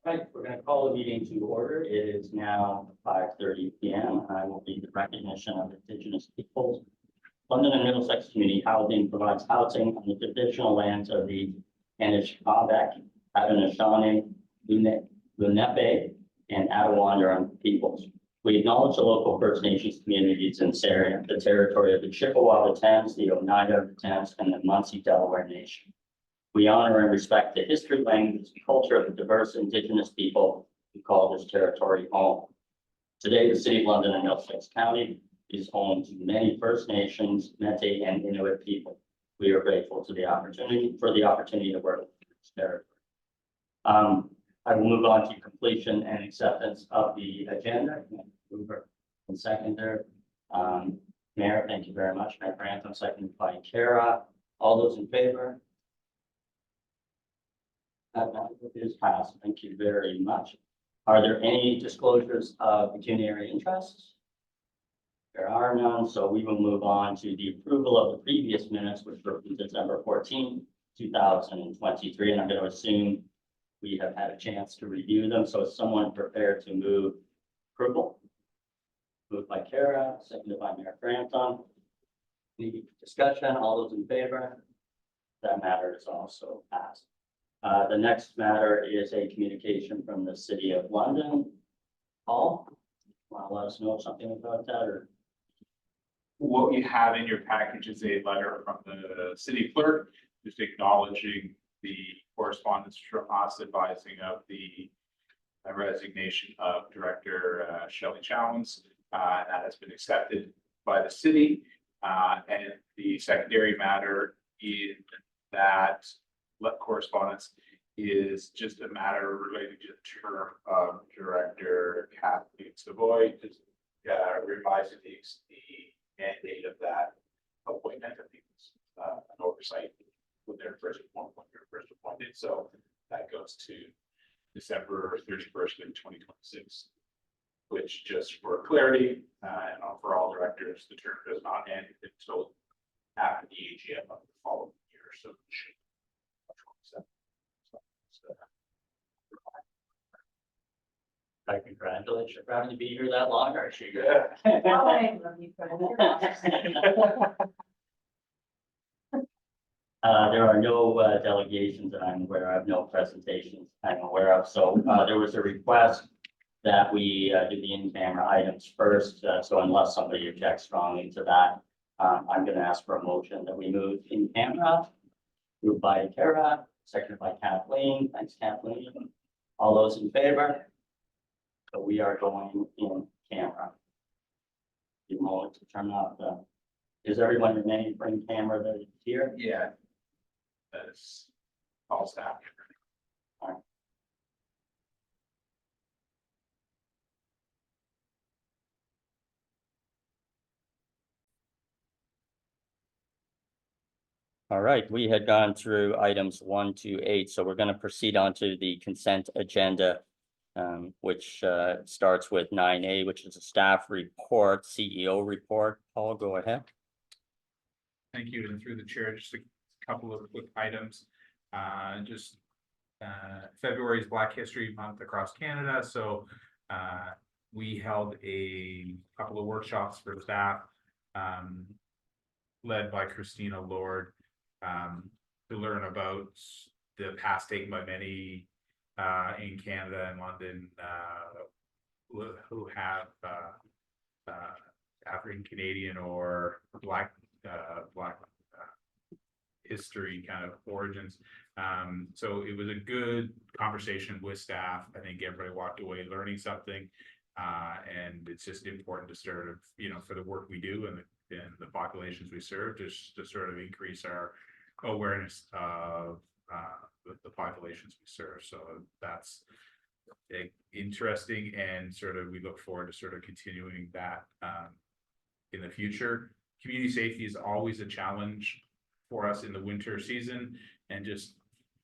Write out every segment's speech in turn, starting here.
Right, we're going to call the meeting to order. It is now 5:30 p.m. and I will be the recognition of Indigenous peoples. London and Middlesex Community Housing provides housing on the traditional lands of the Anishinaabeg, Abenishani, Lenape, and Attawandaron peoples. We acknowledge the local First Nations communities in this area, the territory of the Chippewa of the Thames, the Oneida of the Thames, and the Munsee Delaware Nation. We honor and respect the history, language, and culture of the diverse Indigenous people who call this territory home. Today, the City of London and Middlesex County is home to many First Nations, Métis, and Inuit people. We are grateful to the opportunity to work with this territory. I will move on to completion and acceptance of the agenda. Mover and seconder. Mayor, thank you very much. Mayor Grantham, seconded by Kara. All those in favor? That is passed. Thank you very much. Are there any disclosures of pecuniary interests? There are none, so we will move on to the approval of the previous minutes, which were from December 14, 2023. And I'm going to assume we have had a chance to review them. So is someone prepared to move approval? Moved by Kara, seconded by Mayor Grantham. Any discussion? All those in favor? That matter is also passed. The next matter is a communication from the City of London. Paul, want to let us know something about that, or? What you have in your package is a letter from the city clerk, just acknowledging the correspondence from us advising of the resignation of Director Shelley Chowens. That has been accepted by the city. And the secondary matter in that correspondence is just a matter related to the term of Director Kathleen Savoy, just revising the mandate of that appointment. I think it's an oversight when they're first appointed. So that goes to December 31st, 2026, which, just for clarity, and for all directors, the term does not end until after the AGM of the following year. So it should. I congratulate you. Proud to be here that long, or she? Yeah. I love you, Fred. There are no delegations that I'm aware of, no presentations I'm aware of. So there was a request that we do the in-camera items first. So unless somebody objects strongly to that, I'm going to ask for a motion that we move in camera. Moved by Kara, seconded by Kathleen. Thanks, Kathleen. All those in favor? So we are going in camera. Give a moment to turn off the. Is everyone remaining for in camera that is here? Yeah. That's all staff. All right, we had gone through items 1 to 8, so we're going to proceed on to the consent agenda, which starts with 9A, which is a staff report, CEO report. Paul, go ahead. Thank you. And through the chair, just a couple of quick items. February is Black History Month across Canada. So we held a couple of workshops for staff, led by Christina Lord, to learn about the paths taken by many in Canada and London who have African Canadian or Black history kind of origins. So it was a good conversation with staff. I think everybody walked away learning something, and it's just important to sort of, for the work we do and the populations we serve, just to sort of increase our awareness of the populations we serve. So that's interesting, and sort of we look forward to sort of continuing that in the future. Community safety is always a challenge for us in the winter season, and just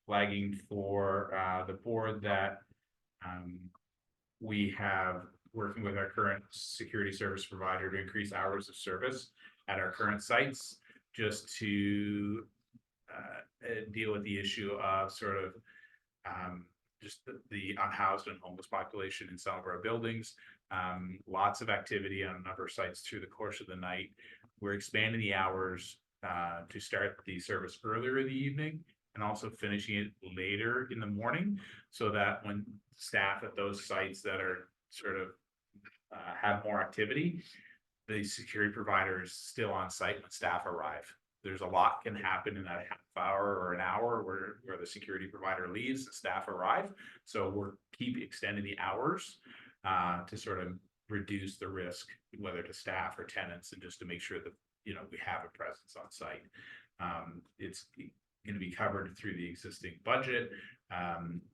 flagging for the board that we have working with our current security service provider to increase hours of service at our current sites, just to deal with the issue of sort of just the unhoused and homeless population in some of our buildings. Lots of activity on a number of sites through the course of the night. We're expanding the hours to start the service earlier in the evening and also finishing it later in the morning, so that when staff at those sites that are sort of have more activity, the security provider is still on site when staff arrive. There's a lot can happen in that half hour or an hour where the security provider leaves and staff arrive. So we're keep extending the hours to sort of reduce the risk, whether to staff or tenants, and just to make sure that, you know, we have a presence on site. It's going to be covered through the existing budget.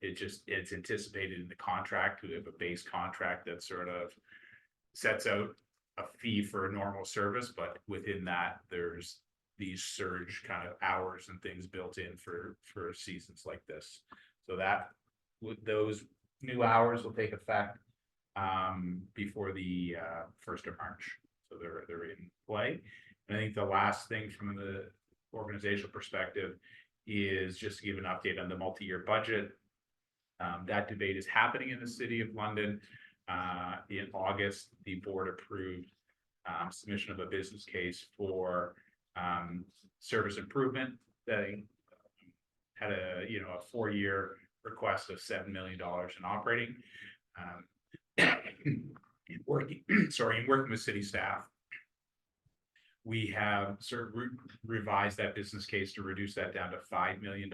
It's anticipated in the contract. We have a base contract that sort of sets out a fee for a normal service, but within that, there's these surge kind of hours and things built in for seasons like this. So that with those new hours will take effect before the 1st of March. So they're in play. And I think the last thing from the organizational perspective is just to give an update on the multi-year budget. That debate is happening in the City of London. In August, the board approved submission of a business case for service improvement. They had a 4-year request of $7 million in operating. In working with city staff, we have sort of revised that business case to reduce that down to $5 million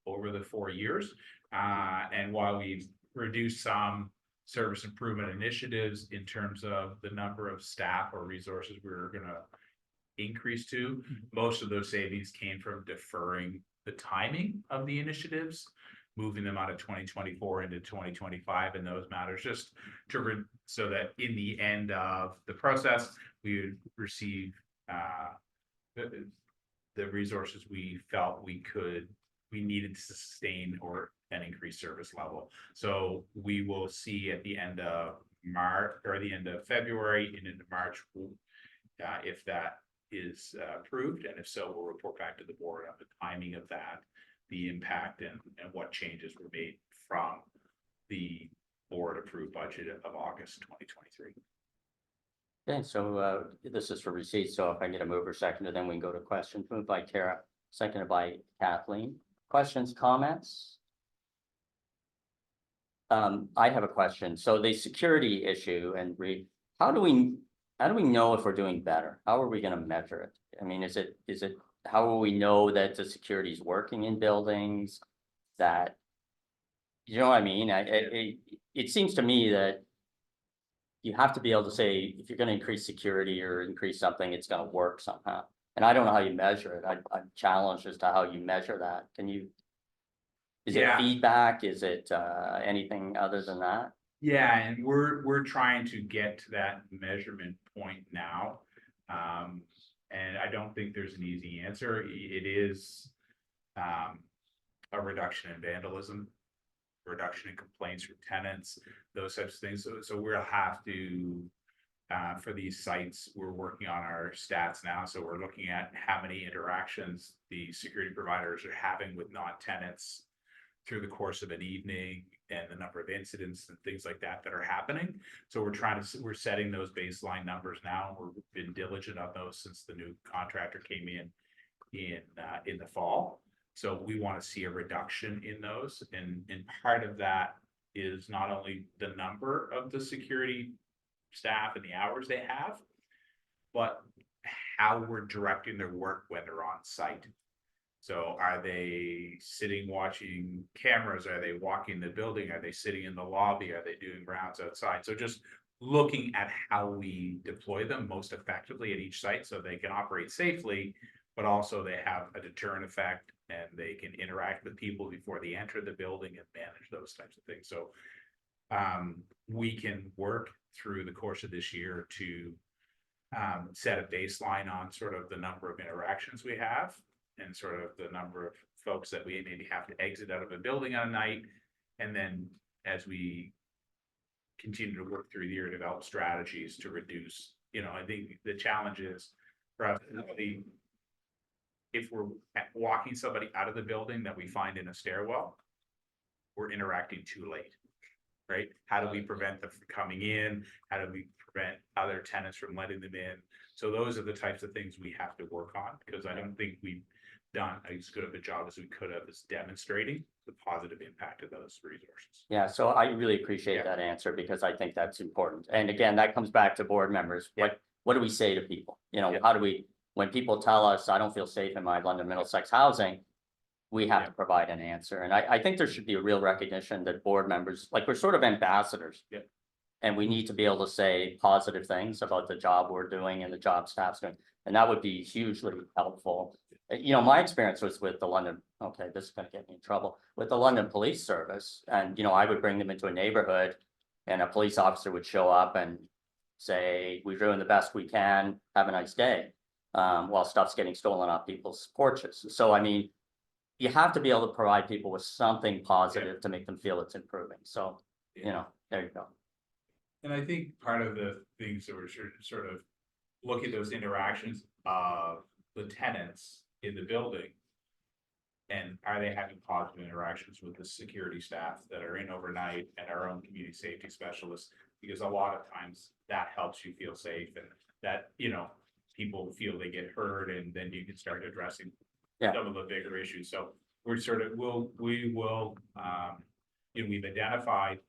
over the 4 years. And while we've reduced some service improvement initiatives in terms of the number of staff or resources we're going to increase to, most of those savings came from deferring the timing of the initiatives, moving them out of 2024 into 2025 in those matters, just to so that in the end of the process, we would receive the resources we felt we needed to sustain or an increased service level. So we will see at the end of March or the end of February and into March if that is approved, and if so, we'll report back to the board on the timing of that, the impact, and what changes were made from the board approved budget of August 2023. Okay, so this is for receipts. So if I get a mover seconded, then we can go to questions. Moved by Tara, seconded by Kathleen. Questions, comments? I have a question. So the security issue, and how do we know if we're doing better? How are we going to measure it? I mean, is it how will we know that the security is working in buildings? That, you know what I mean? It seems to me that you have to be able to say, if you're going to increase security or increase something, it's going to work somehow. And I don't know how you measure it. I'm challenged as to how you measure that. Is it feedback? Is it anything other than that? Yeah, and we're trying to get to that measurement point now. And I don't think there's an easy answer. It is a reduction in vandalism, reduction in complaints from tenants, those types of things. So we'll have to, for these sites, we're working on our stats now. So we're looking at how many interactions the security providers are having with non-tenants through the course of an evening, and the number of incidents and things like that are happening. So we're setting those baseline numbers now. We've been diligent on those since the new contractor came in the fall. So we want to see a reduction in those, and part of that is not only the number of the security staff and the hours they have, but how we're directing their work when they're on site. So are they sitting watching cameras? Are they walking the building? Are they sitting in the lobby? Are they doing rounds outside? So just looking at how we deploy them most effectively at each site so they can operate safely, but also they have a deterrent effect and they can interact with people before they enter the building and manage those types of things. So we can work through the course of this year to set a baseline on sort of the number of interactions we have, and sort of the number of folks that we maybe have to exit out of a building on a night. And then as we continue to work through the year, develop strategies to reduce, I think the challenge is for us, if we're walking somebody out of the building that we find in a stairwell, we're interacting too late. Right? How do we prevent them from coming in? How do we prevent other tenants from letting them in? So those are the types of things we have to work on, because I don't think we've done as good of a job as we could have as demonstrating the positive impact of those resources. Yeah, so I really appreciate Yeah. that answer because I think that's important. And again, that comes back to board members. What do we say to people? You know, Yeah. how do we, when people tell us, I don't feel safe in my London Middlesex housing, we have to provide an answer. And I think there should be a real recognition that board members, like we're sort of ambassadors. Yeah. And we need to be able to say positive things about the job we're doing and the job staff's doing. And that would be hugely helpful. You know, my experience was with the London, okay, this is gonna get me in trouble, with the London Police Service. And, you know, I would bring them into a neighborhood and a police officer would show up and say, we're doing the best we can, have a nice day. While stuff's getting stolen off people's porches. So I mean, you have to be able to provide people with something positive to make them feel it's improving. So, you know, there you go. And I think part of the things that we're sort of look at those interactions of the tenants in the building. And are they having positive interactions with the security staff that are in overnight and our own community safety specialists? Because a lot of times that helps you feel safe and that, you know, people feel they get heard and then you can start addressing some of the bigger issues. So we're sort of, we will, you know, we've identified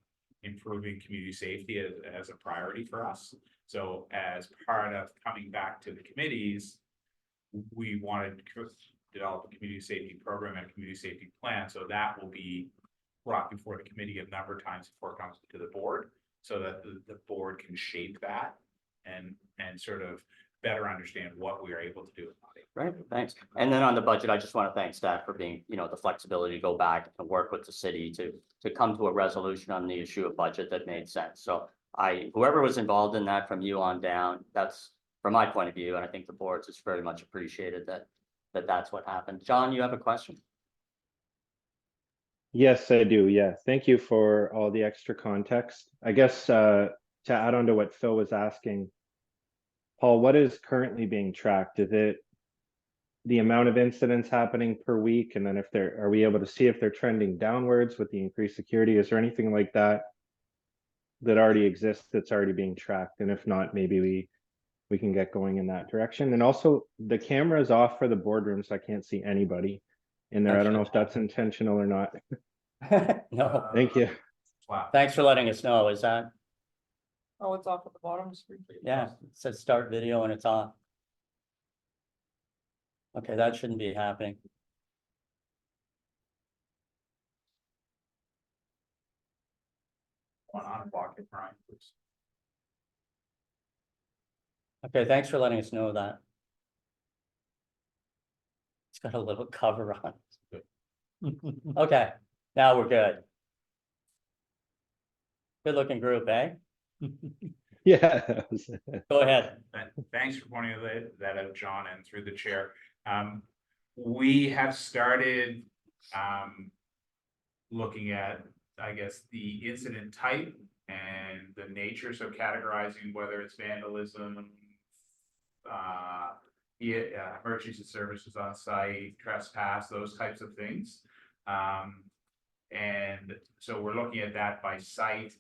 improving community safety as a priority for us. So as part of coming back to the committees, we wanted to develop a community safety program and a community safety plan. So that will be brought before the committee a number of times before it comes to the board, so that the board can shape that and sort of better understand what we are able to do about it. Right, thanks. And then on the budget, I just want to thank staff for being, you know, the flexibility to go back and work with the city to come to a resolution on the issue of budget that made sense. So whoever was involved in that from you on down, that's from my point of view, and I think the boards is very much appreciated that's what happened. John, you have a question? Yes, I do. Yeah. Thank you for all the extra context. I guess to add on to what Phil was asking, Paul, what is currently being tracked? Is it the amount of incidents happening per week? And then are we able to see if they're trending downwards with the increased security? Is there anything like that already exists that's already being tracked? And if not, maybe we can get going in that direction. And also the camera is off for the boardroom, so I can't see anybody in there. I don't know if that's intentional or not. No, Thank you. Wow. thanks for letting us know. Is that, Oh, it's off at the bottom of the screen. yeah, it says start video and it's on. Okay, that shouldn't be happening. One on block it, Brian, please. Okay, thanks for letting us know that. It's got a little cover on. Okay, now we're good. Good looking group, eh? Yeah. Go ahead. Thanks for pointing that out, John, and through the chair. We have started looking at, I guess, the incident type and the nature, so categorizing whether it's vandalism, emergency services on site, trespass, those types of things. And so we're looking at that by site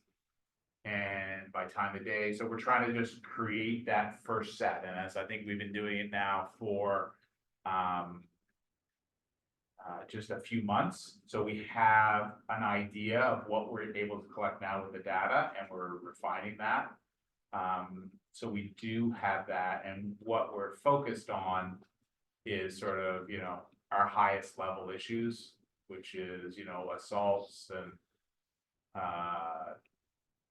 and by time of day. So we're trying to just create that first set. And as I think we've been doing it now for just a few months. So we have an idea of what we're able to collect now with the data, and we're refining that. So we do have that, and what we're focused on is sort of, you know, our highest level issues, which is, you know, assaults and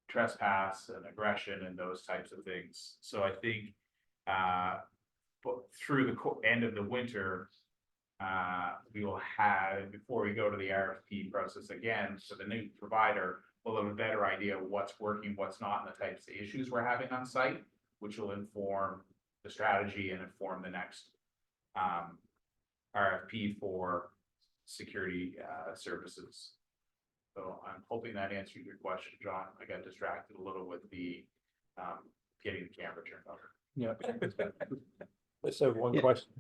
trespass and aggression and those types of things. So I think through the end of the winter, we will have, before we go to the RFP process again, so the new provider will have a better idea of what's working, what's not, and the types of issues we're having on site, which will inform the strategy and inform the next RFP for security services. So I'm hoping that answered your question, John. I got distracted a little with the getting the camera turned on. Yeah. Let's have one Yeah. question.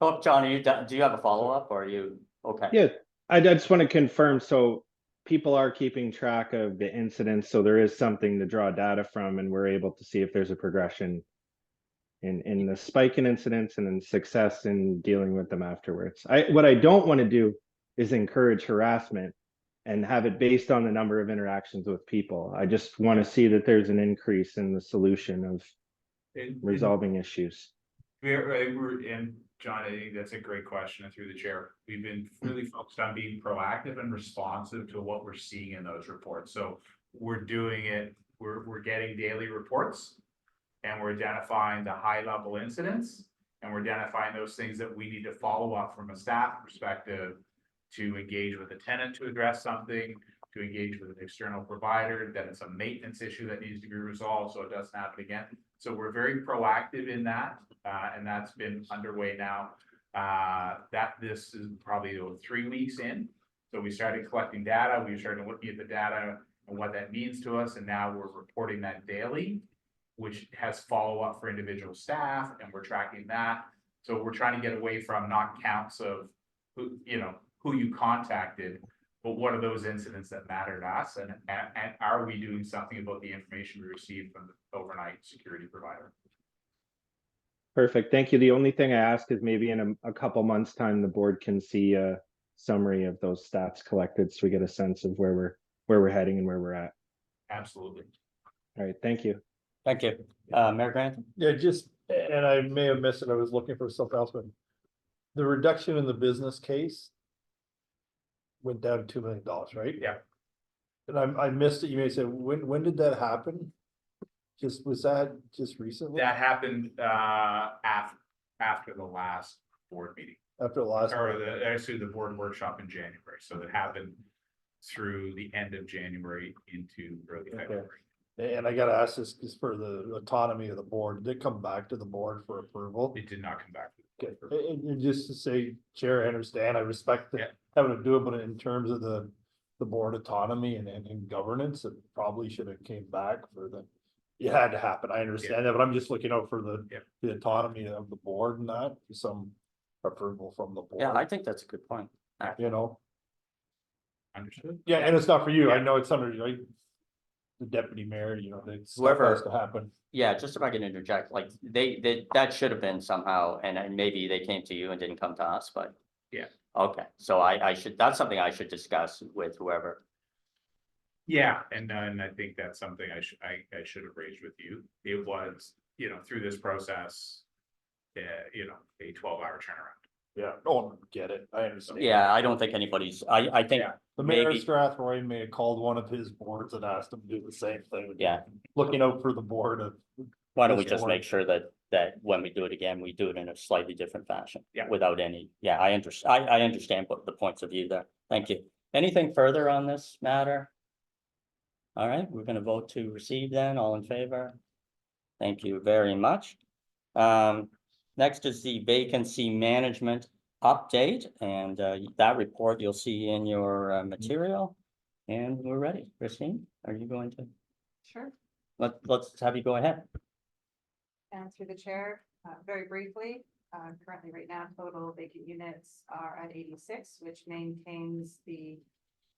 Oh, John, are you done? Do you have a follow-up or are you, okay? Yeah, I just want to confirm. So people are keeping track of the incidents, so there is something to draw data from, and we're able to see if there's a progression in the spike in incidents and in success in dealing with them afterwards. What I don't want to do is encourage harassment and have it based on the number of interactions with people. I just want to see that there's an increase in the solution of resolving issues. And John, I think that's a great question, and through the chair, we've been really focused on being proactive and responsive to what we're seeing in those reports. So we're doing it, we're getting daily reports. And we're identifying the high level incidents, and we're identifying those things that we need to follow up from a staff perspective. To engage with a tenant to address something, to engage with an external provider, that it's a maintenance issue that needs to be resolved, so it doesn't happen again. So we're very proactive in that, and that's been underway now. This is probably 3 weeks in. So we started collecting data, we started looking at the data and what that means to us, and now we're reporting that daily, which has follow-up for individual staff, and we're tracking that. So we're trying to get away from not counts of who you contacted, but what are those incidents that matter to us, and are we doing something about the information we received from the overnight security provider? Perfect, thank you. The only thing I ask is maybe in a couple months' time, the board can see a summary of those stats collected, so we get a sense of where we're heading and where we're at. Absolutely. All right, thank you. Thank you. Mayor Grant? Yeah, just, and I may have missed it, I was looking for something else, but the reduction in the business case went down $2 million, right? Yeah. And I missed it, you may say, when did that happen? Was that just recently? That happened after the last board meeting, After the last? or actually the board workshop in January, so that happened through the end of January into early Okay. February. And I gotta ask this, because for the autonomy of the board, did it come back to the board for approval? It did not come back. Okay, and just to say, Chair, I understand, I respect Yeah. having to do it, but in terms of the board autonomy and governance, it probably should have came back for the. It had to happen, I understand that, but I'm just looking out for Yeah. the autonomy of the board and that, some approval from the board. Yeah, I think that's a good point. You know, Understood? yeah, and it's not for you, I Yeah. know it's under, like. The deputy mayor, that stuff Whoever- has to happen. Yeah, just if I can interject, like, that should have been somehow, and maybe they came to you and didn't come to us, but. Yeah. Okay, so I should, that's something I should discuss with whoever. Yeah, and I think that's something I should have raised with you. It was, through this process, a 12-hour turnaround. Yeah, no, get it, I understand. Yeah, I don't think anybody's, I think, Yeah. The mayor of maybe- Strathroy may have called one of his boards and asked him to do the same thing. Yeah. Looking out for the board of. why don't we This just board. make sure that when we do it again, we do it in a slightly different fashion? Yeah. Without any, yeah, I understand what the points of view there. Thank you. Anything further on this matter? All right, we're gonna vote to receive then, all in favor? Thank you very much. Next is the vacancy management update, and that report you'll see in your material. And we're ready. Christine, are you going to, Sure. let's have you go ahead. And through the chair, very briefly, currently right now, total vacant units are at 86, which maintains the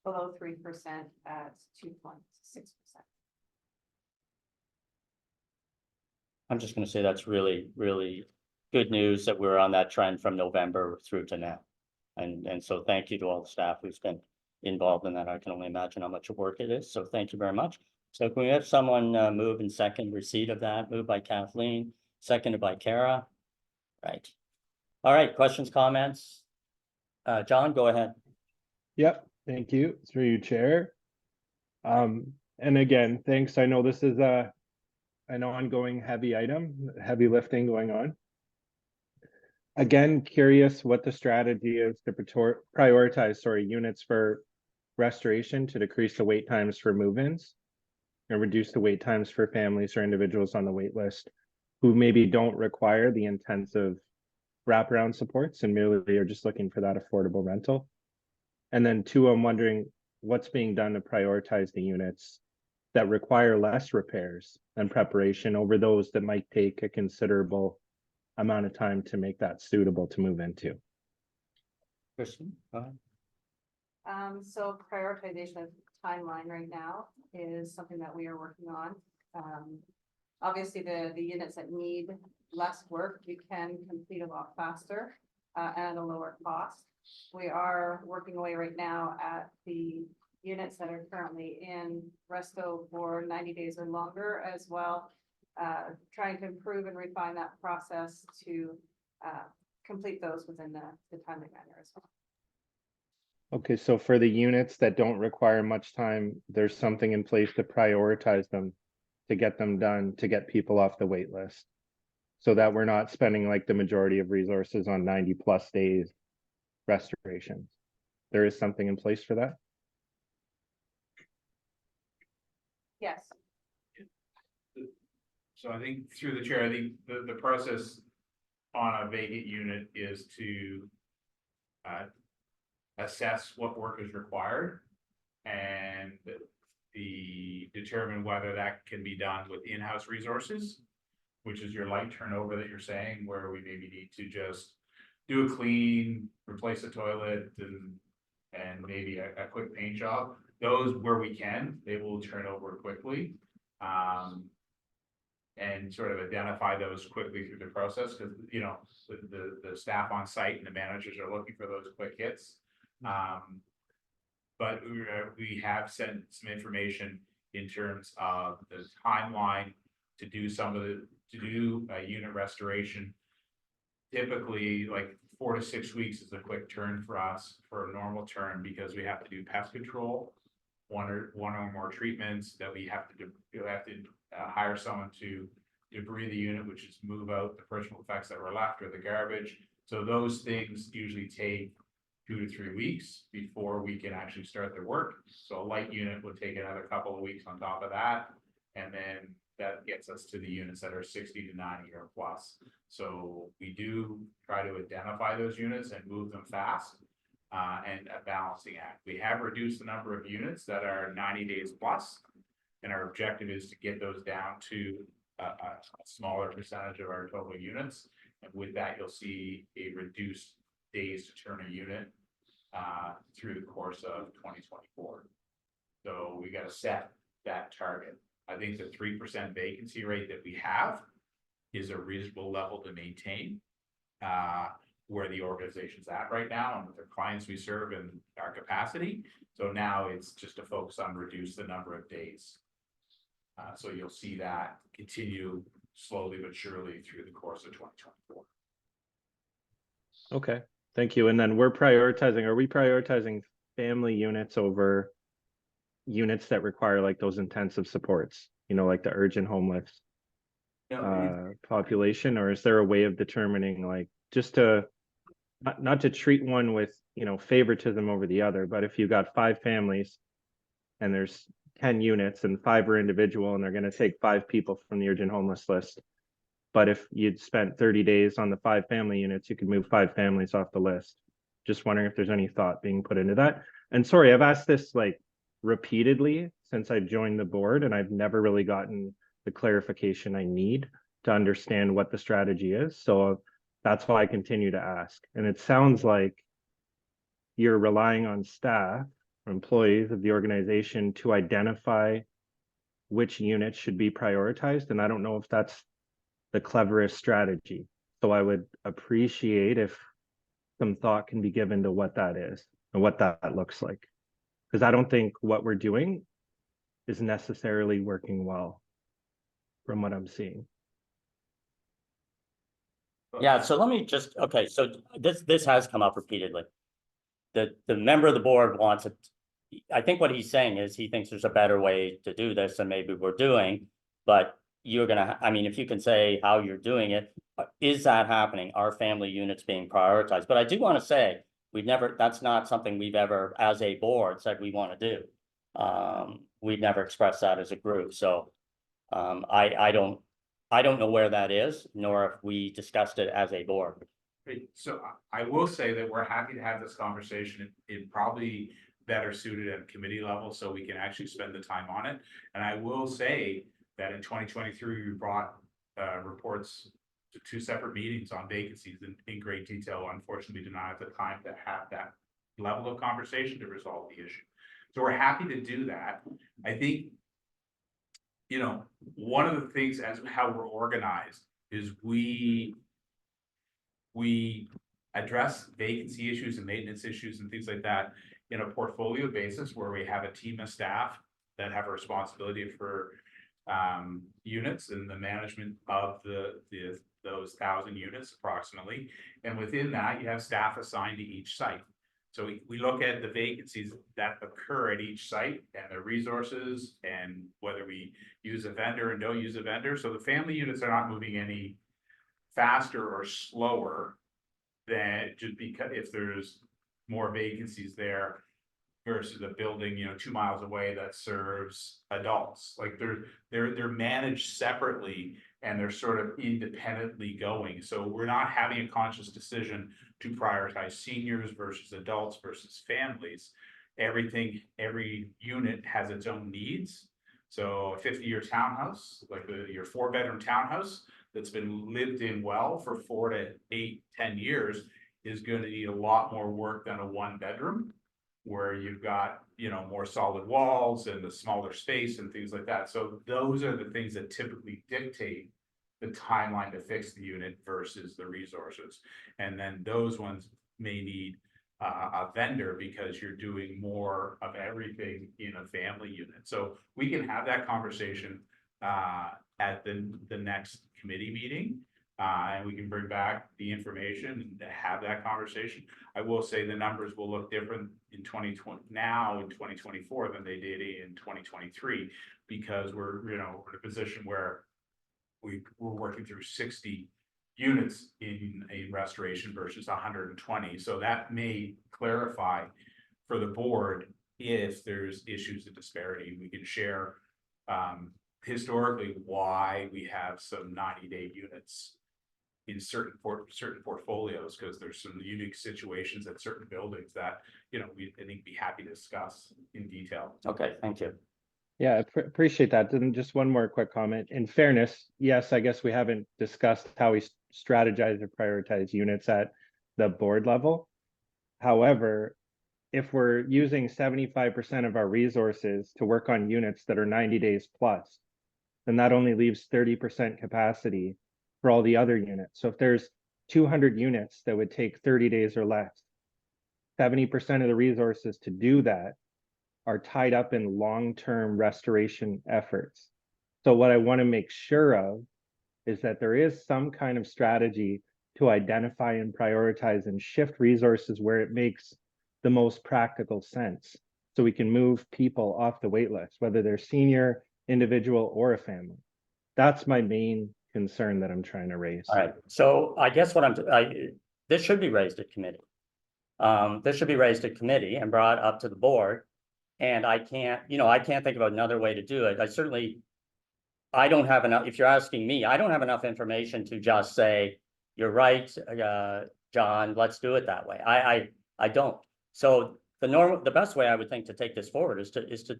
below 3% at 2.6%. I'm just gonna say that's really, really good news that we're on that trend from November through to now. And so thank you to all the staff who's been involved in that. I can only imagine how much work it is. So thank you very much. So can we have someone move and second receipt of that? Moved by Kathleen, seconded by Kara. Right. All right, questions, comments? John, go ahead. Yep, thank you, through you, Chair. And again, thanks, I know this is an ongoing heavy item, heavy lifting going on. Again, curious what the strategy is to prioritize, units for restoration to decrease the wait times for move-ins and reduce the wait times for families or individuals on the wait list who maybe don't require the intensive wraparound supports and merely are just looking for that affordable rental. And then two, I'm wondering what's being done to prioritize the units that require less repairs and preparation over those that might take a considerable amount of time to make that suitable to move into. Kristen, go ahead. So prioritization of timeline right now is something that we are working on. Obviously, the units that need less work, you can complete a lot faster, and at a lower cost. We are working away right now at the units that are currently in Resto for 90 days or longer as well. Trying to improve and refine that process to, complete those within the timely manner as well. Okay, so for the units that don't require much time, there's something in place to prioritize them, to get them done, to get people off the wait list. So that we're not spending like the majority of resources on 90+ days restorations. There is something in place for that? Yes, So I think through the chair, I think the process on a vacant unit is to assess what work is required and determine whether that can be done with in-house resources, which is your light turnover that you're saying, where we maybe need to just do a clean, replace a toilet and maybe a quick paint job. Those where we can, they will turn over quickly. And sort of identify those quickly through the process, because you know, the staff on site and the managers are looking for those quick hits. But we have sent some information in terms of the timeline to do a unit restoration. Typically, like 4 to 6 weeks is a quick turn for us for a normal turn, because we have to do pest control, one or more treatments that we have to hire someone to debris the unit, which is move out the personal effects that were left or the garbage. So those things usually take 2 to 3 weeks before we can actually start the work. So a light unit would take another couple of weeks on top of that. And then that gets us to the units that are 60 to 90 or plus. So we do try to identify those units and move them fast, and a balancing act. We have reduced the number of units that are 90 days plus. And our objective is to get those down to a smaller percentage of our total units. And with that, you'll see a reduced days to turn a unit through the course of 2024. So we got to set that target. I think the 3% vacancy rate that we have is a reasonable level to maintain where the organization's at right now and with the clients we serve and our capacity. So now it's just to focus on reduce the number of days. So you'll see that continue slowly but surely through the course of 2024. Okay, thank you. And then are we prioritizing family units over units that require like those intensive supports, you know, like the urgent homeless population? Or is there a way of determining, like, just to not to treat one with, you know, favoritism over the other, but if you've got 5 families and there's 10 units and 5 are individual and they're going to take 5 people from the urgent homeless list, but if you'd spent 30 days on the 5 family units, you could move 5 families off the list. Just wondering if there's any thought being put into that. And sorry, I've asked this like repeatedly since I joined the board, and I've never really gotten the clarification I need to understand what the strategy is. So that's why I continue to ask. And it sounds like you're relying on staff or employees of the organization to identify which units should be prioritized. And I don't know if that's the cleverest strategy. So I would appreciate if some thought can be given to what that is and what that looks like. Because I don't think what we're doing is necessarily working well from what I'm seeing. Yeah, so let me just, okay, so this has come up repeatedly. The member of the board wants it. I think what he's saying is he thinks there's a better way to do this than maybe we're doing, but you're gonna, I mean, if you can say how you're doing it, is that happening? Are family units being prioritized? But I do want to say, that's not something we've ever, as a board, said we want to do. We've never expressed that as a group, so I don't know where that is, nor if we discussed it as a board. So I will say that we're happy to have this conversation. It probably better suited at a committee level so we can actually spend the time on it. And I will say that in 2023, we brought reports to 2 separate meetings on vacancies in great detail. Unfortunately, we did not have the time to have that level of conversation to resolve the issue. So we're happy to do that. I think, you know, one of the things as how we're organized is we address vacancy issues and maintenance issues and things like that in a portfolio basis where we have a team of staff that have a responsibility for units and the management of those 1,000 units approximately. And within that, you have staff assigned to each site. So we look at the vacancies that occur at each site and their resources and whether we use a vendor and don't use a vendor. So the family units are not moving any faster or slower than just because if there's more vacancies there versus a building, 2 miles away that serves adults. Like they're managed separately and they're sort of independently going. So we're not having a conscious decision to prioritize seniors versus adults versus families. Every unit has its own needs. So a 50-year townhouse, like your 4-bedroom townhouse that's been lived in well for 4 to 8, 10 years is going to need a lot more work than a 1-bedroom where you've got, more solid walls and the smaller space and things like that. So those are the things that typically dictate the timeline to fix the unit versus the resources. And then those ones may need a vendor because you're doing more of everything in a family unit. So we can have that conversation at the next committee meeting. And we can bring back the information and have that conversation. I will say the numbers will look different in 2020 now in 2024 than they did in 2023 because we're in a position where we're working through 60 units in a restoration versus 120. So that may clarify for the board if there's issues of disparity. We can share historically why we have some 90-day units in certain portfolios, because there's some unique situations at certain buildings that, we I think be happy to discuss in detail. Okay, thank you. Yeah, appreciate that. And just one more quick comment. In fairness, yes, I guess we haven't discussed how we strategize or prioritize units at the board level. However, if we're using 75% of our resources to work on units that are 90 days plus, then that only leaves 30% capacity for all the other units. So if there's 200 units that would take 30 days or less, 70% of the resources to do that are tied up in long-term restoration efforts. So what I want to make sure of is that there is some kind of strategy to identify and prioritize and shift resources where it makes the most practical sense. So we can move people off the wait list, whether they're senior, individual, or a family. That's my main concern that I'm trying to raise. All right, so I guess this should be raised at committee. This should be raised at committee and brought up to the board. And I can't think of another way to do it. I don't have enough, if you're asking me, I don't have enough information to just say, you're right, John, let's do it that way. I don't. So the best way I would think to take this forward is to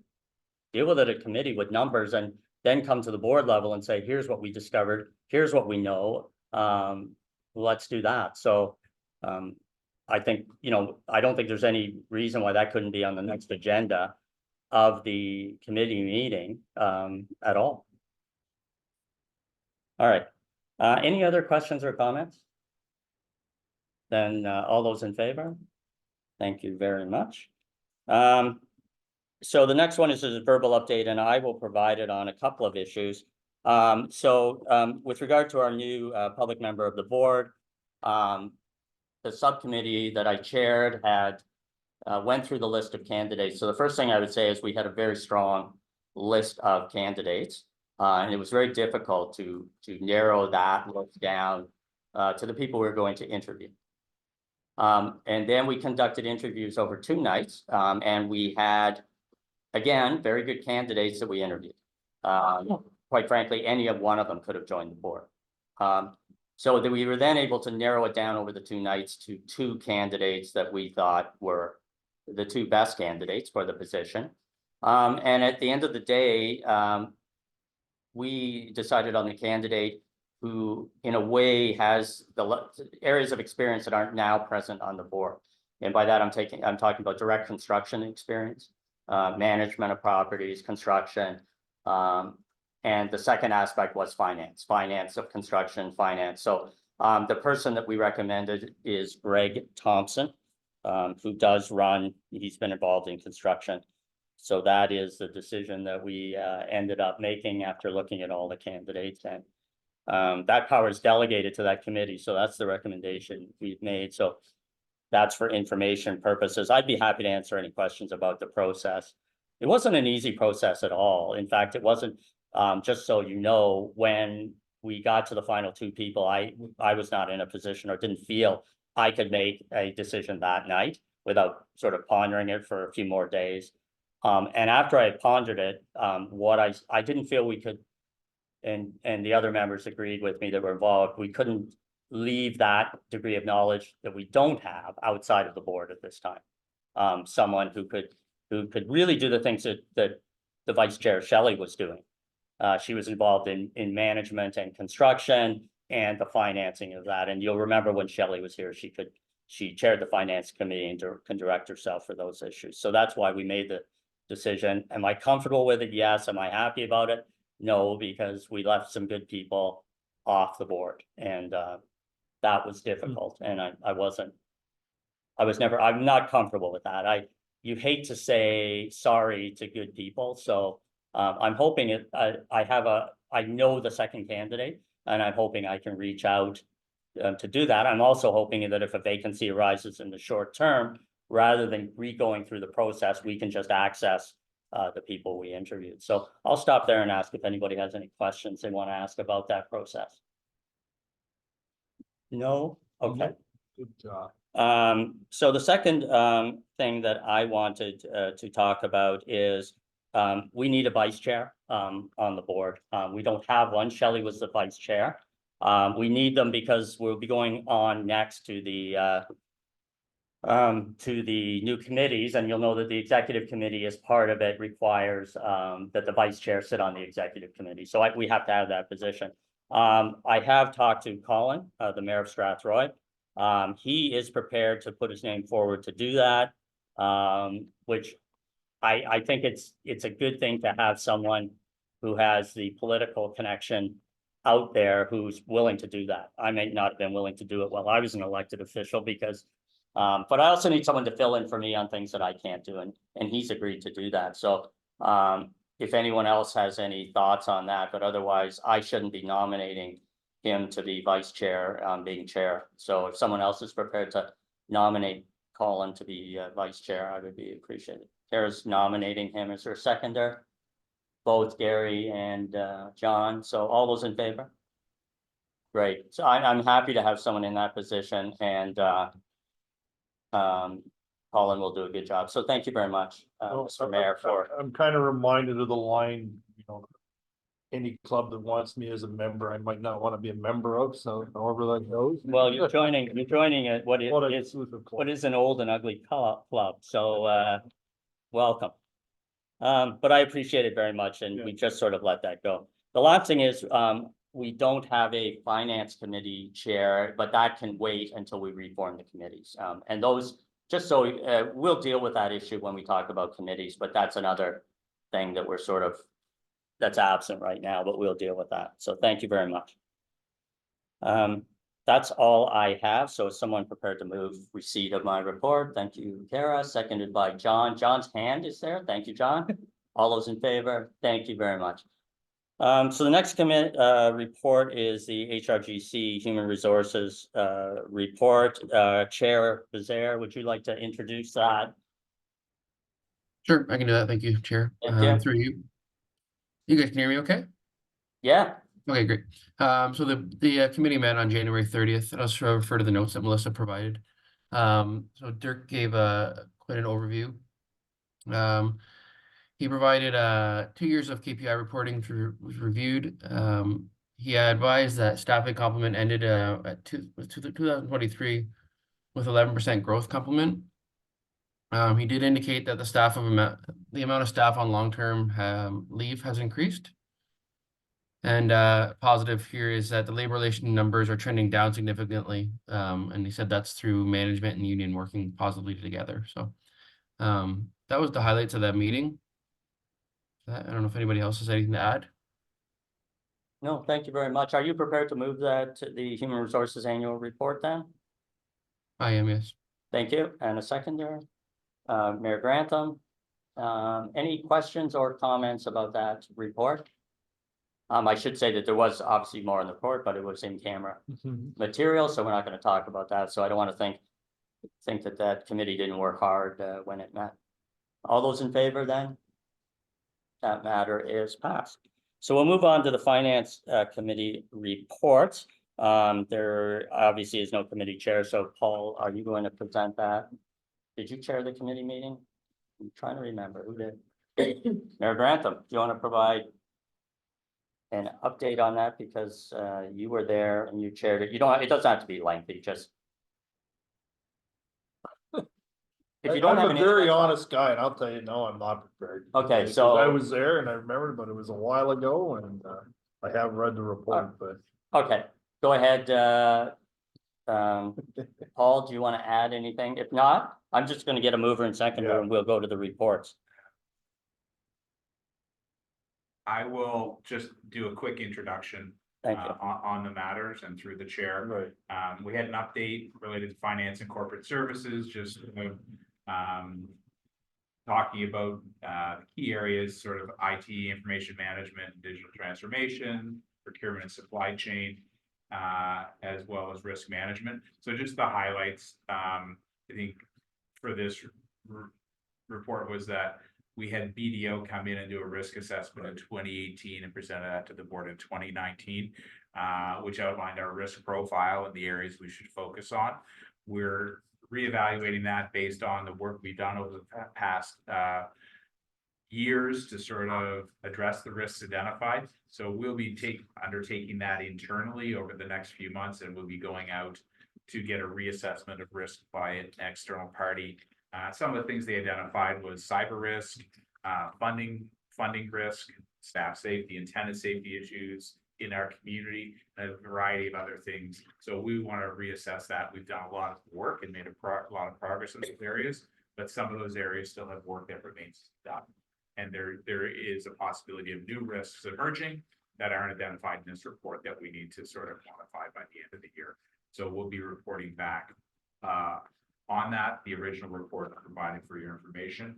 deal with it at committee with numbers and then come to the board level and say, here's what we discovered, here's what we know, let's do that. So I think, I don't think there's any reason why that couldn't be on the next agenda of the committee meeting at all. All right, any other questions or comments? Then all those in favor? Thank you very much. So the next one is a verbal update, and I will provide it on a couple of issues. With regard to our new public member of the board, the subcommittee that I chaired had went through the list of candidates. So the first thing I would say is we had a very strong list of candidates, and it was very difficult to narrow that list down to the people we were going to interview. And then we conducted interviews over 2 nights, and we had, again, very good candidates that we interviewed. Quite frankly, any of one of them could have joined the board. So that we were then able to narrow it down over the 2 nights to 2 candidates that we thought were the 2 best candidates for the position. And at the end of the day, we decided on the candidate who, in a way, has the areas of experience that aren't now present on the board. And by that, I'm talking about direct construction experience, management of properties, construction. And the second aspect was finance of construction, finance. So the person that we recommended is Greg Thompson, who does run, he's been involved in construction. So that is the decision that we ended up making after looking at all the candidates, and that power is delegated to that committee. So that's the recommendation we've made. So that's for information purposes. I'd be happy to answer any questions about the process. It wasn't an easy process at all. In fact, it wasn't, just so you know, when we got to the final two people, I was not in a position or didn't feel I could make a decision that night without sort of pondering it for a few more days. And after I pondered it, what I didn't feel we could, and the other members agreed with me that were involved, we couldn't leave that degree of knowledge that we don't have outside of the board at this time. Someone who could really do the things that the Vice Chair Shelley was doing. She was involved in management and construction and the financing of that. And you'll remember when Shelley was here, she chaired the finance committee and can direct herself for those issues. So that's why we made the decision. Am I comfortable with it? Yes. Am I happy about it? No, because we left some good people off the board, and that was difficult. And I'm not comfortable with that. You hate to say sorry to good people. So I'm hoping I know the second candidate, and I'm hoping I can reach out to do that. I'm also hoping that if a vacancy arises in the short term, rather than going through the process, we can just access the people we interviewed. So I'll stop there and ask if anybody has any questions they want to ask about that process. No? Okay. Good job. So the second thing that I wanted to talk about is we need a vice chair on the board. We don't have one. Shelley was the vice chair. We need them because we'll be going on next to the new committees, and you'll know that the executive committee, as part of it, requires that the vice chair sit on the executive committee. So we have to have that position. I have talked to Colin, the mayor of Strathroy. He is prepared to put his name forward to do that, which I think it's a good thing to have someone who has the political connection out there who's willing to do that. I may not have been willing to do it while I was an elected official because, but I also need someone to fill in for me on things that I can't do, and he's agreed to do that. So if anyone else has any thoughts on that, but otherwise I shouldn't be nominating him to be vice chair, being chair. So if someone else is prepared to nominate Colin to be vice chair, I would be appreciated. Kara's nominating him. Is there a seconder? Both Gary and John. So all those in favor? Great. So I'm happy to have someone in that position, and Colin will do a good job. So thank you very much, Mr. Mayor, for. I'm kind of reminded of the line, any club that wants me as a member, I might not want to be a member of, so however that goes. Well, you're joining what is an old and ugly club. So welcome. But I appreciate it very much, and we just sort of let that go. The last thing is we don't have a finance committee chair, but that can wait until we reform the committees. And those, just so we'll deal with that issue when we talk about committees, but that's another thing that we're sort of, that's absent right now, but we'll deal with that. So thank you very much. That's all I have. So is someone prepared to move receipt of my report? Thank you, Kara, seconded by John. John's hand is there. Thank you, John. All those in favor? Thank you very much. So the next report is the HRGC Human Resources report. Chair Bezaire, would you like to introduce that? Sure, I can do that. Thank you, Chair. Thank you. Through you. You guys can hear me okay? Yeah. Okay, great. So the committee met on January 30th. I'll just refer to the notes that Melissa provided. So Dirk gave quite an overview. He provided 2 years of KPI reporting was reviewed. He advised that staffing complement ended at 2023 with 11% growth complement. He did indicate that the amount of staff on long-term leave has increased. And positive here is that the labor relation numbers are trending down significantly. And he said that's through management and union working positively together. So that was the highlights of that meeting. I don't know if anybody else has anything to add. No, thank you very much. Are you prepared to move that to the Human Resources Annual Report then? I am, yes. Thank you. And a seconder, Mayor Grantham. Any questions or comments about that report? I should say that there was obviously more in the report, but it was in camera material, so we're not going to talk about that. So I don't want to think that committee didn't work hard when it met. All those in favor then? That matter is passed. So we'll move on to the Finance Committee reports. There obviously is no committee chair, so Paul, are you going to present that? Did you chair the committee meeting? I'm trying to remember who did. Mayor Grantham, do you want to provide an update on that, because you were there and you chaired it? You don't, it doesn't have to be lengthy, just. If you don't have I'm a an very interest, honest guy, and I'll tell you, no, I'm not prepared. Okay, Because so- I was there and I remember, but it was a while ago, and I have read the report, but. Okay, go ahead, Paul, do you want to add anything? If not, I'm just going to get a mover and seconder Yeah. and we'll go to the reports. I will just do a quick introduction Thank you. on the matters and through the chair. Right. We had an update related to finance and corporate services, just talking about key areas, sort of IT, information management, digital transformation, procurement and supply chain, as well as risk management. So just the highlights, I think for this report was that we had BDO come in and do a risk assessment in 2018 and presented that to the board in 2019, which outlined our risk profile and the areas we should focus on. We're reevaluating that based on the work we've done over the past years to sort of address the risks identified. So we'll be undertaking that internally over the next few months, and we'll be going out to get a reassessment of risk by an external party. Some of the things they identified was cyber risk, funding risk, staff safety and tenant safety issues in our community, and a variety of other things. So we want to reassess that. We've done a lot of work and made a lot of progress in those areas, but some of those areas still have work that remains done. And there is a possibility of new risks emerging that aren't identified in this report that we need to sort of quantify by the end of the year. So we'll be reporting back on that, the original report provided for your information.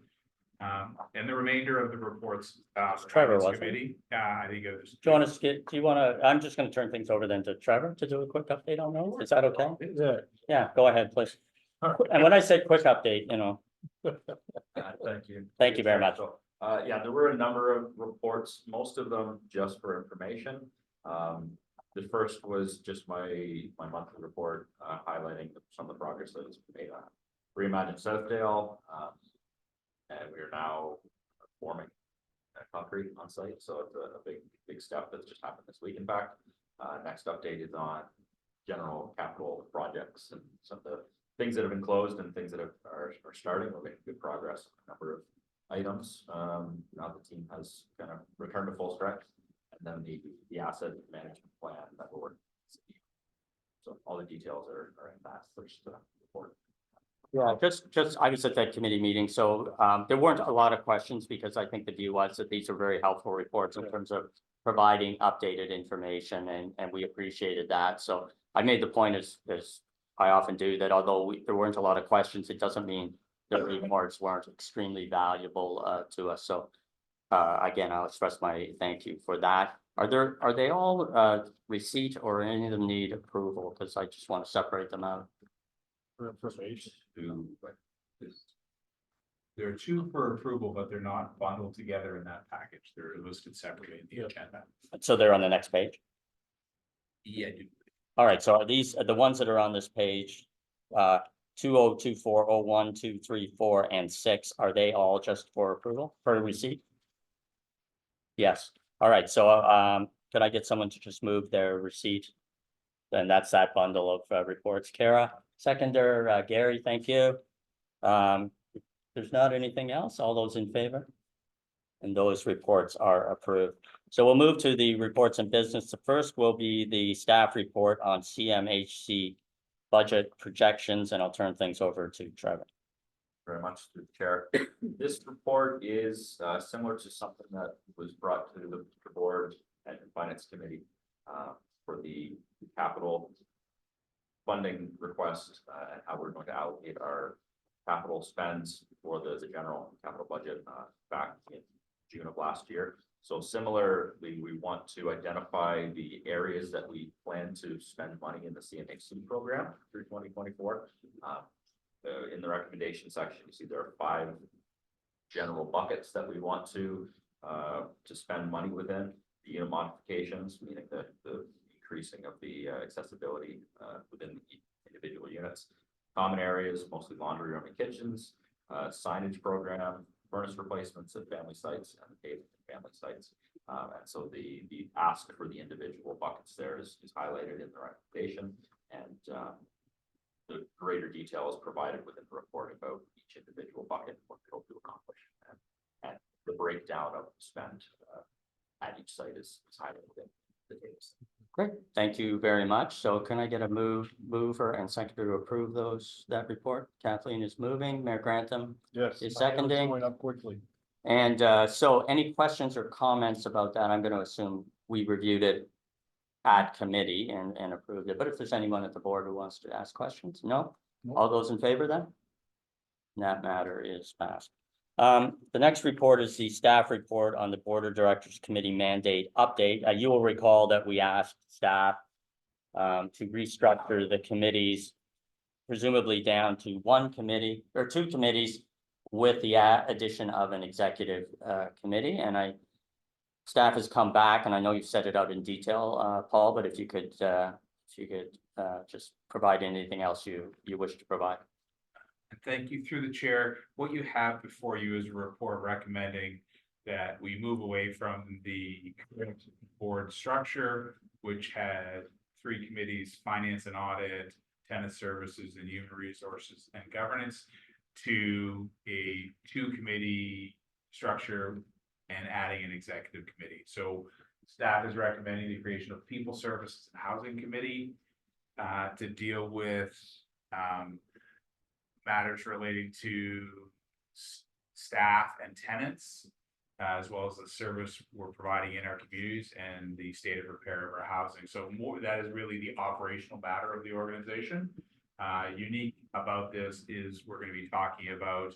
And the remainder of the reports, Trevor, Finance wasn't it? Committee, I think it was. Do you want to skip, do you want to, I'm just going to turn things over then to Trevor to do a quick update on those. Is that okay? Yeah. Yeah, go ahead, please. And when I say quick update, you know, Thank you. Thank you very much. So, yeah, there were a number of reports, most of them just for information. The first was just my monthly report, highlighting some of the progress that has been made on Reimagine Southdale. And we are now forming concrete on site, so it's a big step that's just happened this week. In fact, next update is on general capital projects and some of the things that have been closed and things that are starting. We're making good progress on a number of items. Now the team has kind of returned to full strength, and then the asset management plan that we're working. So all the details are in that first report. yeah, just, I was at that committee meeting, so there weren't a lot of questions because I think the view was that these are very helpful reports in terms of providing updated information, and we appreciated that. So I made the point as I often do, that although there weren't a lot of questions, it doesn't mean the reports weren't extremely valuable to us. So again, I'll express my thank you for that. Are they all receipt, or any of them need approval? Because I just want to separate them out. For information. There are two for approval, but they're not bundled together in that package. They're listed separately in the agenda. So they're on the next page. Yeah. All right, so are these the ones that are on this page? 2024, 01, 2, 3, 4, and 6, are they all just for approval, for receipt? Yes, all right, so could I get someone to just move their receipt? Then that's that bundle of reports. Kara, seconder, Gary, thank you. There's not anything else, all those in favor? And those reports are approved. So we'll move to the reports and business. The first will be the staff report on CMHC budget projections, and I'll turn things over to Trevor. Very much through the chair. This report is similar to something that was brought to the board and finance committee for the capital funding request and how we're going to allocate our capital spends for the general capital budget back in June of last year. So similarly, we want to identify the areas that we plan to spend money in the CMHC program through 2024. In the recommendation section, you see there are 5 general buckets that we want to spend money within. The unit modifications, meaning the increasing of the accessibility within the individual units. Common areas, mostly laundry room and kitchens, signage program, furnace replacements at family sites and paved family sites. And so the ask for the individual buckets there is highlighted in the recommendation, and the greater detail is provided within the report about each individual bucket, what it'll to accomplish, and the breakdown of spend at each site is highlighted within the tables. Great, thank you very much. So can I get a mover and seconder to approve that report? Kathleen is moving, Mayor Grantham Yes. is seconding. Going up quickly. And so any questions or comments about that? I'm going to assume we reviewed it at committee and approved it, but if there's anyone at the board who wants to ask questions, no? No. All those in favor then? That matter is passed. The next report is the staff report on the Board of Directors Committee mandate update. You will recall that we asked staff to restructure the committees, presumably down to 1 committee or 2 committees with the addition of an executive committee. And staff has come back, and I know you've set it out in detail, Paul, but if you could just provide anything else you wish to provide. Thank you through the chair. What you have before you is a report recommending that we move away from the current board structure, which had 3 committees, finance and audit, tenant services and human resources and governance, to a 2-committee structure and adding an executive committee. So staff is recommending the creation of people services and housing committee to deal with matters relating to staff and tenants, as well as the service we're providing in our communities and the state of repair of our housing. So more, that is really the operational matter of the organization. Unique about this is we're going to be talking about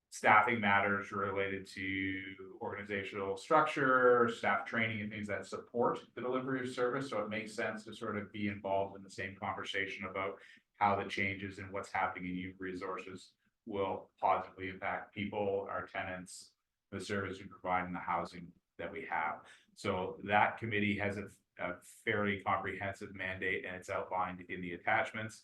staffing matters related to organizational structure, staff training, and things that support the delivery of service. So it makes sense to sort of be involved in the same conversation about how the changes and what's happening in human resources will positively impact people, our tenants, the service we provide, and the housing that we have. So that committee has a fairly comprehensive mandate, and it's outlined in the attachments.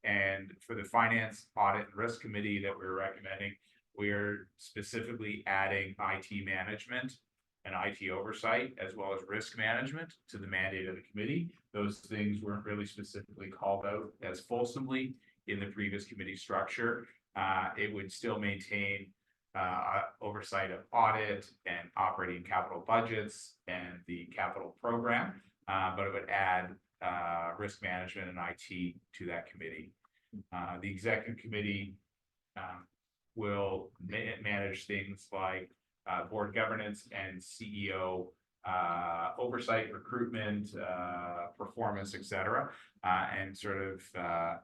And for the finance, audit, and risk committee that we're recommending, we're specifically adding IT management and IT oversight, as well as risk management, to the mandate of the committee. Those things weren't really specifically called out as fulsomely in the previous committee structure. It would still maintain oversight of audit and operating capital budgets and the capital program, but it would add risk management and IT to that committee. The executive committee will manage things like board governance and CEO oversight, recruitment, performance, etc., and sort of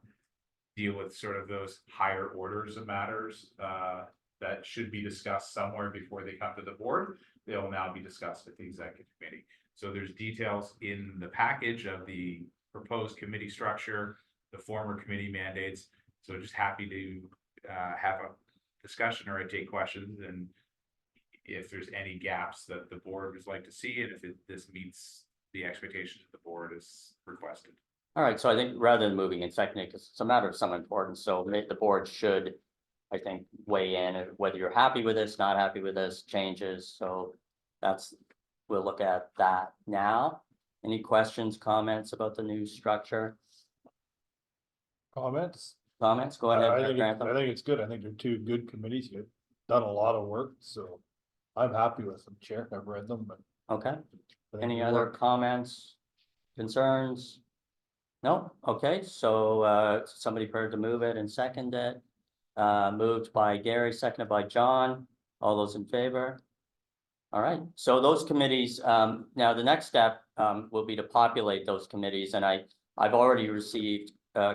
deal with sort of those higher orders of matters that should be discussed somewhere before they come to the board. They'll now be discussed at the executive committee. So there's details in the package of the proposed committee structure, the former committee mandates. So just happy to have a discussion or take questions, and if there's any gaps that the board would like to see, and if this meets the expectations of the board as requested. All right, so I think rather than moving and seconding, because it's a matter of some importance, so the board should, I think, weigh in whether you're happy with this, not happy with this, changes. So we'll look at that now. Any questions, comments about the new structure? Comments? Comments? Go ahead. I Mayor think Grantham. it's good. I think they're 2 good committees. You've done a lot of work, so I'm happy with them, Chair. I've read them, but. Okay, I think any they other work. comments, concerns? No, okay, so somebody prepared to move it and second it. Moved by Gary, seconded by John. All those in favor? All right, so those committees, now the next step will be to populate those committees, and I've already received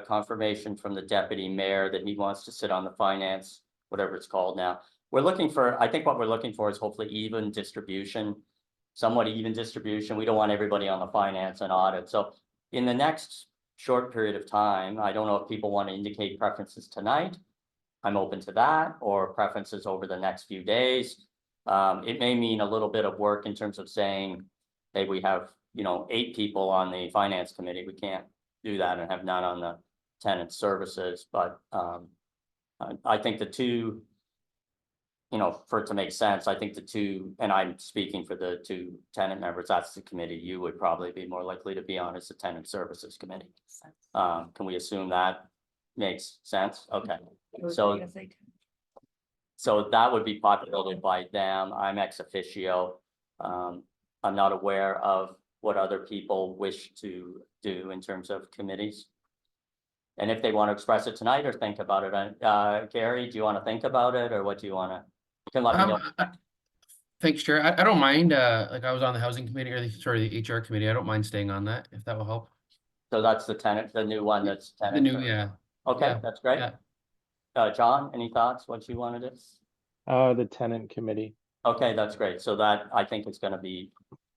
confirmation from the deputy mayor that he wants to sit on the finance, whatever it's called now. We're looking for, I think what we're looking for is hopefully even distribution, somewhat even distribution. We don't want everybody on the finance and audit. So in the next short period of time, I don't know if people want to indicate preferences tonight. I'm open to that, or preferences over the next few days. It may mean a little bit of work in terms of saying, hey, we have, 8 people on the finance committee. We can't do that and have none on the tenant services, but I think the two, for it to make sense, I think the two, and I'm speaking for the 2 tenant members, that's the committee you would probably be more likely to be on, is the tenant services committee. Can we assume that makes sense? Okay, so that would be populated by them. I'm ex officio. I'm not aware of what other people wish to do in terms of committees. And if they want to express it tonight or think about it, Gary, do you want to think about it, or what do you want to? You can let me know. Thanks, Chair. I don't mind, like I was on the housing committee or the HR committee. I don't mind staying on that if that will help. So that's the tenant, the new one that's The tenant. new, yeah. Okay, yeah, that's great. yeah. John, any thoughts, what you want to do? The tenant committee. Okay, that's great. So that, I think it's gonna be,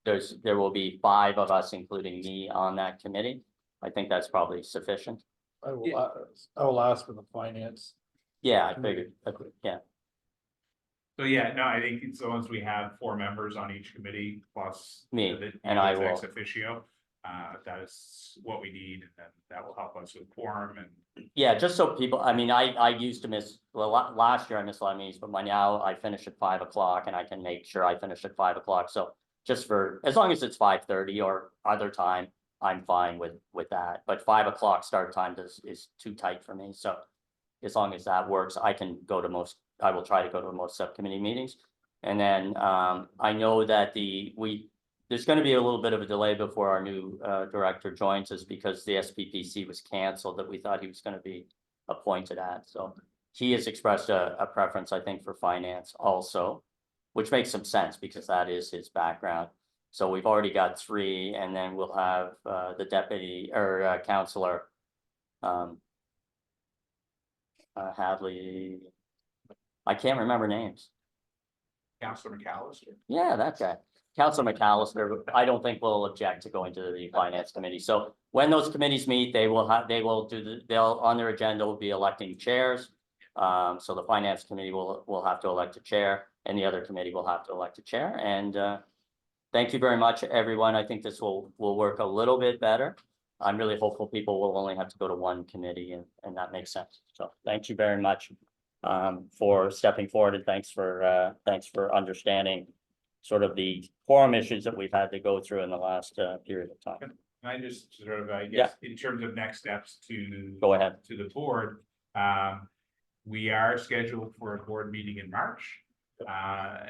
there will be 5 of us, including me, on that committee. I think that's probably sufficient. I will ask for the finance. Yeah, I figured, yeah, So yeah, no, I think as long as we have 4 members on each committee plus. Me, the- and I ex will. officio, that is what we need, and then that will help us with quorum and. yeah, just so people, I mean, I used to miss, well, last year I missed a lot of meetings, but by now I finish at 5 o'clock and I can make sure I finish at 5 o'clock. So just for, as long as it's 5:30 or other time, I'm fine with that. But 5 o'clock start time is too tight for me. So as long as that works, I can go to most, I will try to go to most subcommittee meetings. And then I know that there's going to be a little bit of a delay before our new director joins us, because the SPPC was canceled that we thought he was going to be appointed at. So he has expressed a preference, I think, for finance also, which makes some sense because that is his background. So we've already got 3, and then we'll have the deputy or counselor Hadley. I can't remember names. Councilor McAllister. Yeah, that guy. Councilor McAllister, I don't think will object to going to the finance committee. So when those committees meet, they'll on their agenda will be electing chairs. So the finance committee will have to elect a chair, and the other committee will have to elect a chair. And thank you very much, everyone. I think this will work a little bit better. I'm really hopeful people will only have to go to one committee, and that makes sense. So thank you very much for stepping forward, and thanks for understanding sort of the quorum issues that we've had to go through in the last period of time. Can I just sort of, I guess, in terms of next steps Go ahead. to the board, we are scheduled for a board meeting in March.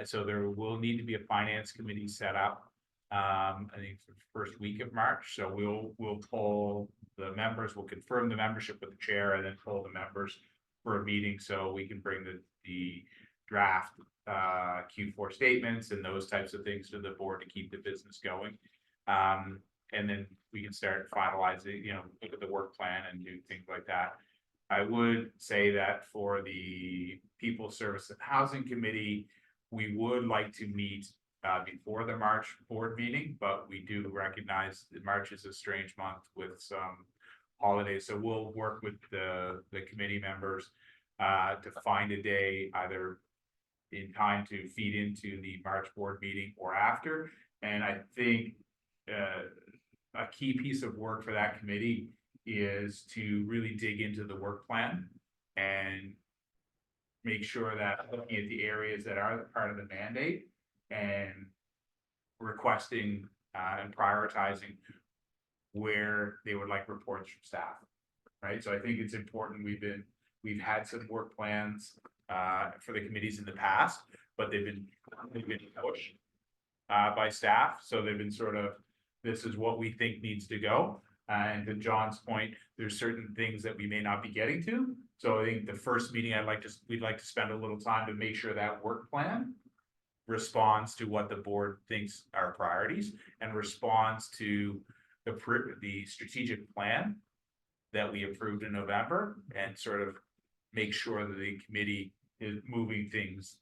So there will need to be a finance committee set up, I think for the first week of March. So we'll poll the members, we'll confirm the membership with the chair, and then poll the members for a meeting so we can bring the draft Q4 statements and those types of things to the board to keep the business going. And then we can start finalizing, look at the work plan and do things like that. I would say that for the People Service and Housing Committee, we would like to meet before the March board meeting, but we do recognize that March is a strange month with some holidays. So we'll work with the committee members to find a day either in time to feed into the March board meeting or after. And I think a key piece of work for that committee is to really dig into the work plan and make sure that looking at the areas that are part of the mandate and requesting and prioritizing where they would like reports from staff, right? So I think it's important. We've had some work plans for the committees in the past. but they've been pushed by staff, so they've been sort of, this is what we think needs to go. And to John's point, there's certain things that we may not be getting to. So I think the first meeting, we'd like to spend a little time to make sure that work plan responds to what the board thinks are priorities and responds to the strategic plan that we approved in November, and sort of make sure that the committee is moving things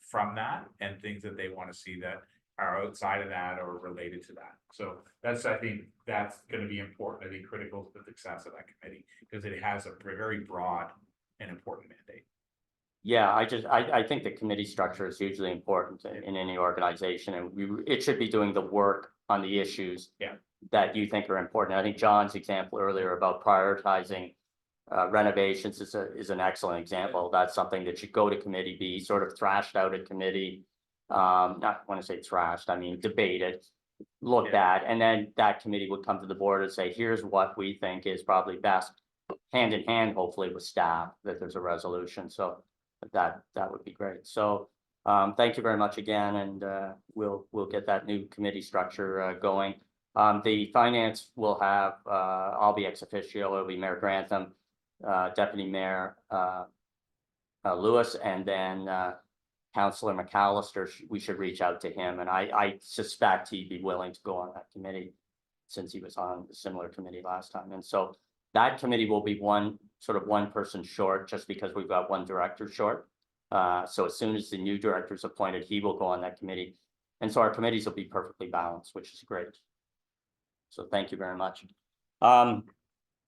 from that, and things that they want to see that are outside of that or related to that. So I think that's going to be important, I think critical to the success of that committee, because it has a very broad and important mandate. Yeah, I think the committee structure is hugely important in any organization, and it should be doing the work on the issues. Yeah. That you think are important. I think John's example earlier about prioritizing renovations is an excellent example. That's something that should go to committee, be sort of thrashed out at committee. Not want to say thrashed, I mean debated, looked at, and then that committee would come to the board and say, here's what we think is probably best, hand in hand, hopefully with staff, that there's a resolution. So that would be great. So thank you very much again, and we'll get that new committee structure going. The finance will have, I'll be ex officio, it'll be Mayor Grantham, Deputy Mayor Lewis, and then Councillor McAllister. We should reach out to him, and I suspect he'd be willing to go on that committee, since he was on a similar committee last time. And so that committee will be one person short, just because we've got one director short. So as soon as the new director is appointed, he will go on that committee. And so our committees will be perfectly balanced, which is great. So thank you very much.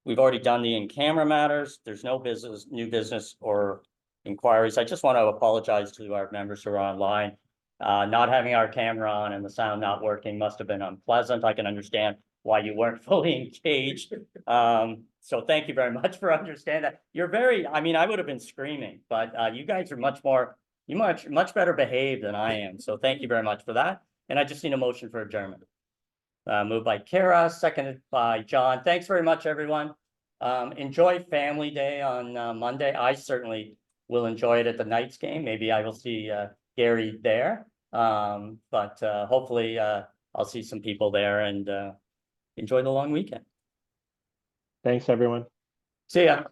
We've already done the in-camera matters. There's no new business or inquiries. I just want to apologize to our members who are online. Not having our camera on and the sound not working must have been unpleasant. I can understand why you weren't fully engaged. So thank you very much for understanding that. I would have been screaming, but you guys are much better behaved than I am. So thank you very much for that. And I just need a motion for adjournment. Moved by Kara, seconded by John. Thanks very much, everyone. Enjoy Family Day on Monday. I certainly will enjoy it at the Knights game. Maybe I will see Gary there. But hopefully I'll see some people there, and enjoy the long weekend. Thanks, everyone. See ya.